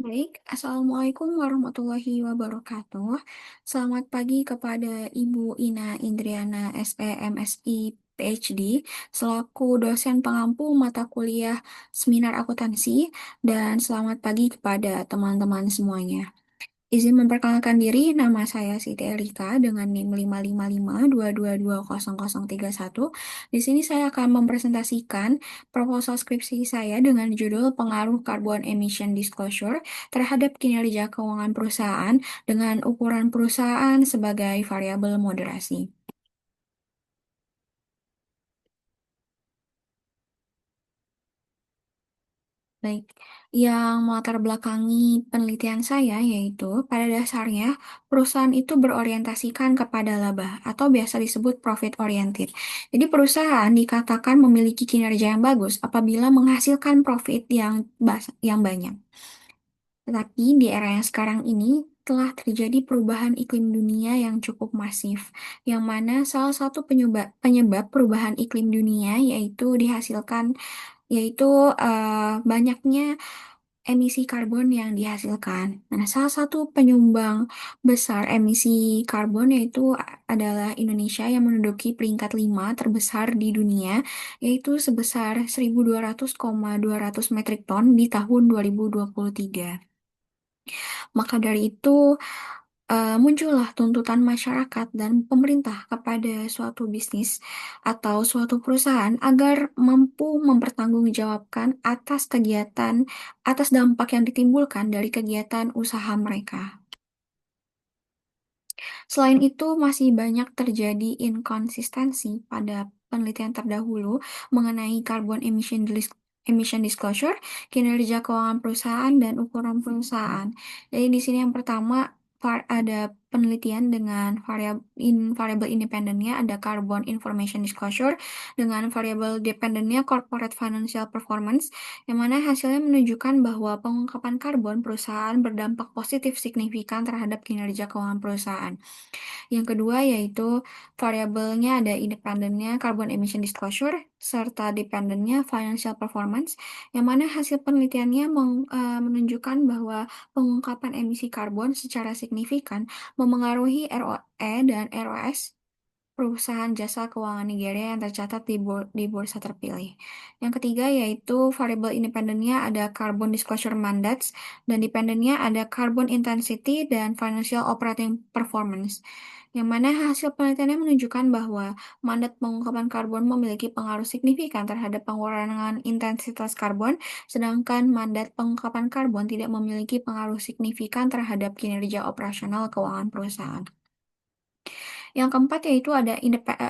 Baik, Assalamualaikum warahmatullahi wabarakatuh. Selamat pagi kepada Ibu Ina Indriana SPMSI PhD selaku dosen pengampu mata kuliah Seminar Akuntansi dan selamat pagi kepada teman-teman semuanya. Izin memperkenalkan diri, nama saya Siti Elika dengan NIM 55522220031. Di sini saya akan mempresentasikan proposal skripsi saya dengan judul Pengaruh Carbon Emission Disclosure terhadap kinerja keuangan perusahaan dengan ukuran perusahaan sebagai variabel moderasi. Baik, yang melatar belakangi penelitian saya yaitu pada dasarnya perusahaan itu berorientasikan kepada laba atau biasa disebut profit oriented. Jadi perusahaan dikatakan memiliki kinerja yang bagus apabila menghasilkan profit yang banyak. Tetapi di era yang sekarang ini telah terjadi perubahan iklim dunia yang cukup masif, yang mana salah satu penyebab perubahan iklim dunia yaitu banyaknya emisi karbon yang dihasilkan. Nah, salah satu penyumbang besar emisi karbon adalah Indonesia yang menduduki peringkat 5 terbesar di dunia, yaitu sebesar 1.200,200 metrik ton di tahun 2023. Maka dari itu, muncullah tuntutan masyarakat dan pemerintah kepada suatu bisnis atau suatu perusahaan agar mampu mempertanggungjawabkan atas dampak yang ditimbulkan dari kegiatan usaha mereka. Selain itu, masih banyak terjadi inkonsistensi pada penelitian terdahulu mengenai emission disclosure, kinerja keuangan perusahaan, dan ukuran perusahaan. Jadi di sini yang pertama ada penelitian dengan variabel independennya ada carbon information disclosure dengan variabel dependennya corporate financial performance yang mana hasilnya menunjukkan bahwa pengungkapan karbon perusahaan berdampak positif signifikan terhadap kinerja keuangan perusahaan. Yang kedua yaitu variabelnya ada independennya carbon emission disclosure serta dependennya financial performance yang mana hasil penelitiannya menunjukkan bahwa pengungkapan emisi karbon secara signifikan memengaruhi ROE dan ROS perusahaan jasa keuangan Nigeria yang tercatat di bursa terpilih. Yang ketiga yaitu variabel independennya ada carbon disclosure mandates dan dependennya ada carbon intensity dan financial operating performance. Yang mana hasil penelitiannya menunjukkan bahwa mandat pengungkapan karbon memiliki pengaruh signifikan terhadap pengurangan intensitas karbon, sedangkan mandat pengungkapan karbon tidak memiliki pengaruh signifikan terhadap kinerja operasional keuangan perusahaan. Yang keempat yaitu ada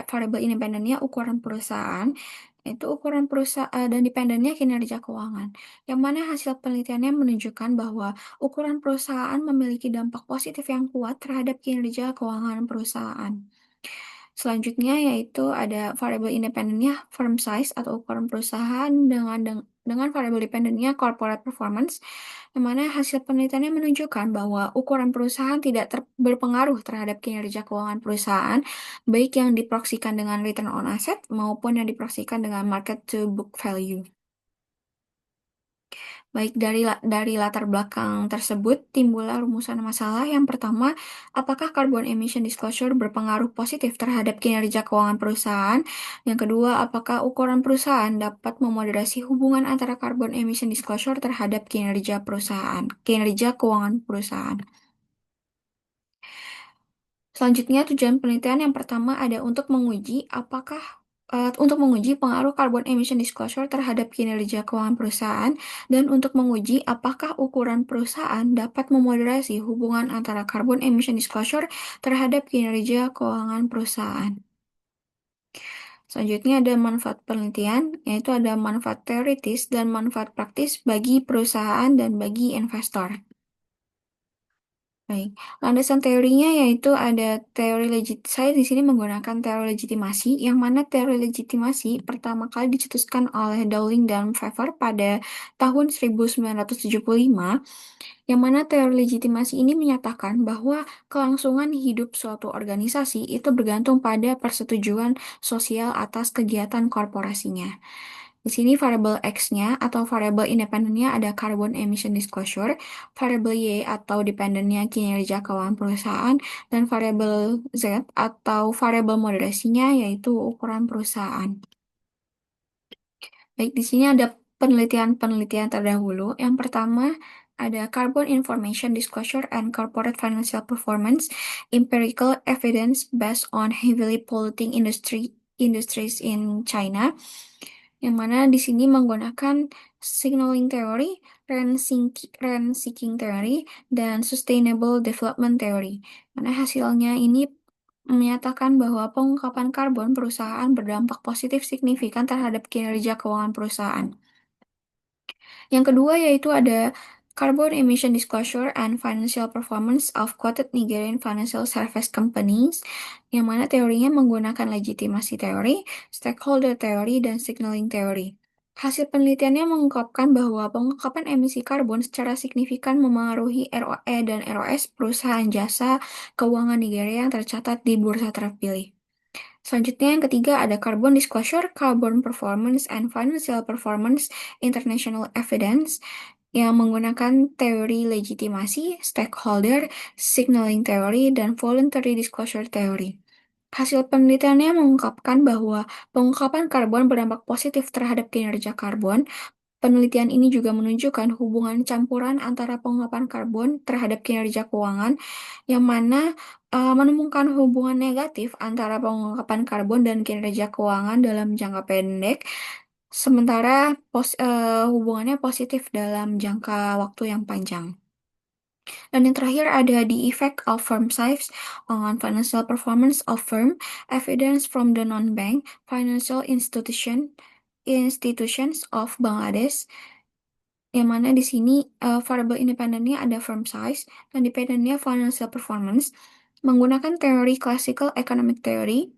variabel independennya ukuran perusahaan, yaitu ukuran perusahaan dan dependennya kinerja keuangan. Yang mana hasil penelitiannya menunjukkan bahwa ukuran perusahaan memiliki dampak positif yang kuat terhadap kinerja keuangan perusahaan. Selanjutnya yaitu ada variabel independennya firm size atau ukuran perusahaan dengan variabel dependennya corporate performance, yang mana hasil penelitiannya menunjukkan bahwa ukuran perusahaan tidak berpengaruh terhadap kinerja keuangan perusahaan, baik yang diproksikan dengan return on asset maupun yang diproksikan dengan market to book value. Baik dari latar belakang tersebut timbullah rumusan masalah. Yang pertama, apakah carbon emission disclosure berpengaruh positif terhadap kinerja keuangan perusahaan? Yang kedua, apakah ukuran perusahaan dapat memoderasi hubungan antara carbon emission disclosure terhadap kinerja keuangan perusahaan? Selanjutnya, tujuan penelitian yang pertama ada untuk menguji pengaruh carbon emission disclosure terhadap kinerja keuangan perusahaan dan untuk menguji apakah ukuran perusahaan dapat memoderasi hubungan antara carbon emission disclosure terhadap kinerja keuangan perusahaan. Selanjutnya ada manfaat penelitian, yaitu ada manfaat teoritis dan manfaat praktis bagi perusahaan dan bagi investor. Baik, landasan teorinya yaitu saya di sini menggunakan teori legitimasi, yang mana teori legitimasi pertama kali dicetuskan oleh Dowling dan Pfeffer pada tahun 1975, yang mana teori legitimasi ini menyatakan bahwa kelangsungan hidup suatu organisasi itu bergantung pada persetujuan sosial atas kegiatan korporasinya. Di sini variabel X-nya atau variabel independennya ada carbon emission disclosure, variabel Y atau dependennya kinerja keuangan perusahaan, dan variabel Z atau variabel moderasinya yaitu ukuran perusahaan. Baik, di sini ada penelitian-penelitian terdahulu. Yang pertama ada Carbon Information Disclosure and Corporate Financial Performance, Empirical Evidence Based on Heavily Polluting Industries in China, yang mana di sini menggunakan signaling theory, rent seeking theory, dan sustainable development theory. Mana hasilnya ini menyatakan bahwa pengungkapan karbon perusahaan berdampak positif signifikan terhadap kinerja keuangan perusahaan. Yang kedua yaitu ada Carbon Emission Disclosure and Financial Performance of Quoted Nigerian Financial Service Companies, yang mana teorinya menggunakan legitimasi teori, stakeholder teori, dan signaling teori. Hasil penelitiannya mengungkapkan bahwa pengungkapan emisi karbon secara signifikan memengaruhi ROE dan ROS perusahaan jasa keuangan Nigeria yang tercatat di bursa terpilih. Selanjutnya yang ketiga ada Carbon Disclosure, Carbon Performance, and Financial Performance International Evidence yang menggunakan teori legitimasi, stakeholder, signaling theory, dan voluntary disclosure theory. Hasil penelitiannya mengungkapkan bahwa pengungkapan karbon berdampak positif terhadap kinerja karbon. Penelitian ini juga menunjukkan hubungan campuran antara pengungkapan karbon terhadap kinerja keuangan, yang mana menemukan hubungan negatif antara pengungkapan karbon dan kinerja keuangan dalam jangka pendek, sementara hubungannya positif dalam jangka waktu yang panjang. Dan yang terakhir ada the effect of firm size on financial performance of firm, evidence from the non-bank financial institutions of Bangladesh, yang mana di sini variabel independennya ada firm size dan dependennya financial performance menggunakan teori classical economic theory,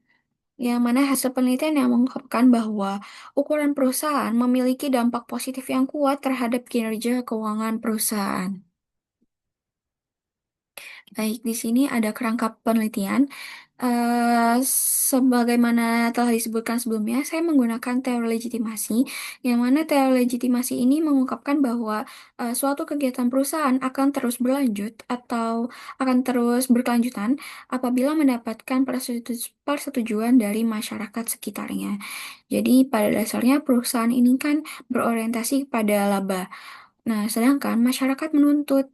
yang mana hasil penelitian yang mengungkapkan bahwa ukuran perusahaan memiliki dampak positif yang kuat terhadap kinerja keuangan perusahaan. Baik, di sini ada kerangka penelitian. Sebagaimana telah disebutkan sebelumnya, saya menggunakan teori legitimasi, yang mana teori legitimasi ini mengungkapkan bahwa suatu kegiatan perusahaan akan terus berlanjut atau akan terus berkelanjutan apabila mendapatkan persetujuan dari masyarakat sekitarnya. Jadi, pada dasarnya perusahaan ini kan berorientasi pada laba. Nah, sedangkan masyarakat menuntut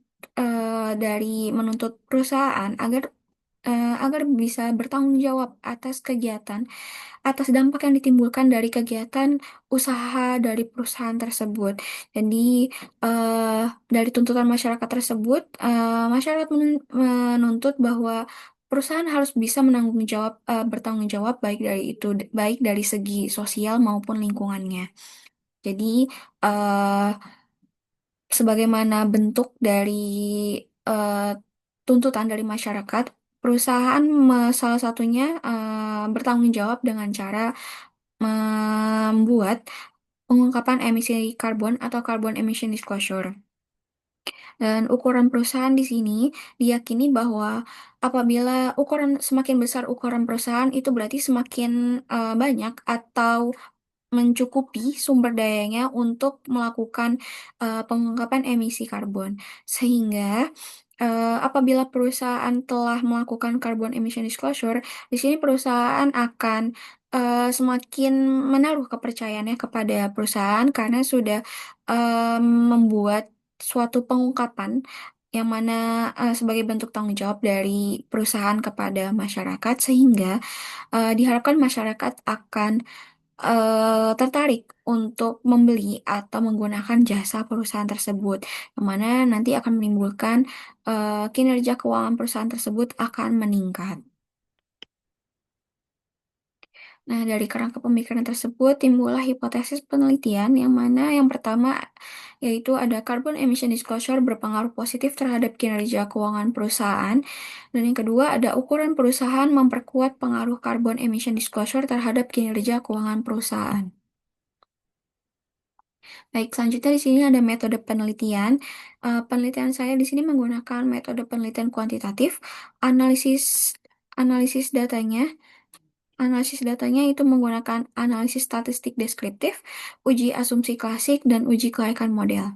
perusahaan agar bisa bertanggung jawab atas atas dampak yang ditimbulkan dari kegiatan usaha dari perusahaan tersebut. Jadi, eh, dari tuntutan masyarakat tersebut, masyarakat menuntut bahwa perusahaan harus bisa bertanggung jawab baik dari segi sosial maupun lingkungannya. Jadi, eh, sebagaimana bentuk dari eh, tuntutan dari masyarakat, perusahaan salah satunya bertanggung jawab dengan cara membuat pengungkapan emisi karbon atau carbon emission disclosure. Dan ukuran perusahaan di sini diyakini bahwa apabila semakin besar ukuran perusahaan itu berarti semakin banyak atau mencukupi sumber dayanya untuk melakukan pengungkapan emisi karbon. Sehingga apabila perusahaan telah melakukan carbon emission disclosure, di sini perusahaan akan semakin menaruh kepercayaannya kepada perusahaan karena sudah eh, membuat suatu pengungkapan yang mana sebagai bentuk tanggung jawab dari perusahaan kepada masyarakat, sehingga diharapkan masyarakat akan tertarik untuk membeli atau menggunakan jasa perusahaan tersebut, yang mana nanti akan menimbulkan kinerja keuangan perusahaan tersebut akan meningkat. Nah, dari kerangka pemikiran tersebut timbullah hipotesis penelitian yang mana yang pertama yaitu ada carbon emission disclosure berpengaruh positif terhadap kinerja keuangan perusahaan, dan yang kedua ada ukuran perusahaan memperkuat pengaruh carbon emission disclosure terhadap kinerja keuangan perusahaan. Baik, selanjutnya di sini ada metode penelitian. Penelitian saya di sini menggunakan metode penelitian kuantitatif, analisis analisis datanya, Analisis datanya itu menggunakan analisis statistik deskriptif, uji asumsi klasik, dan uji kelayakan model.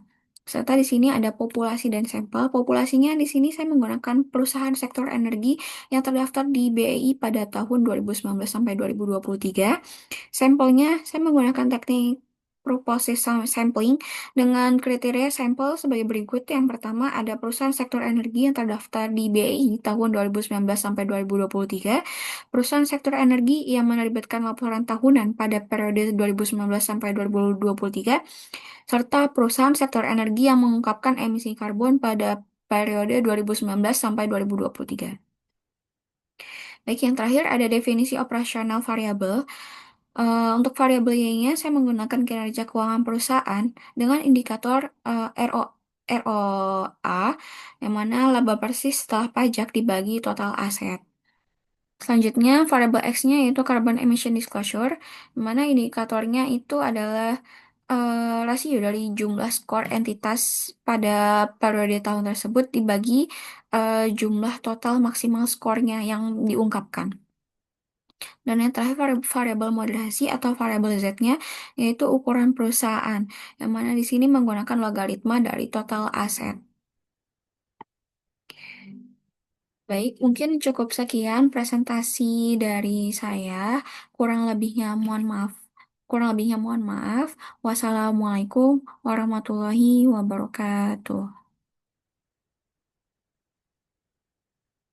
Serta di sini ada populasi dan sampel. Populasinya di sini saya menggunakan perusahaan sektor energi yang terdaftar di BEI pada tahun 2019 sampai 2023. Sampelnya saya menggunakan teknik process sampling dengan kriteria sampel sebagai berikut. Yang pertama ada perusahaan sektor energi yang terdaftar di BEI tahun 2019 sampai 2023. Perusahaan sektor energi yang menerbitkan laporan tahunan pada periode 2019 sampai 2023, serta perusahaan sektor energi yang mengungkapkan emisi karbon pada periode 2019 sampai 2023. Baik, yang terakhir ada definisi operasional variabel. Untuk variabel Y-nya saya menggunakan kinerja keuangan perusahaan dengan indikator ROA, yang mana laba bersih setelah pajak dibagi total aset. Selanjutnya, variabel X-nya yaitu carbon emission disclosure, di mana indikatornya itu adalah rasio dari jumlah skor entitas pada periode tahun tersebut dibagi jumlah total maksimal skornya yang diungkapkan. Dan yang terakhir variabel moderasi atau variabel Z-nya yaitu ukuran perusahaan, yang mana di sini menggunakan logaritma dari total aset. Baik, mungkin cukup sekian presentasi dari saya. Kurang lebihnya mohon maaf. Kurang lebihnya mohon maaf. Wassalamualaikum warahmatullahi wabarakatuh.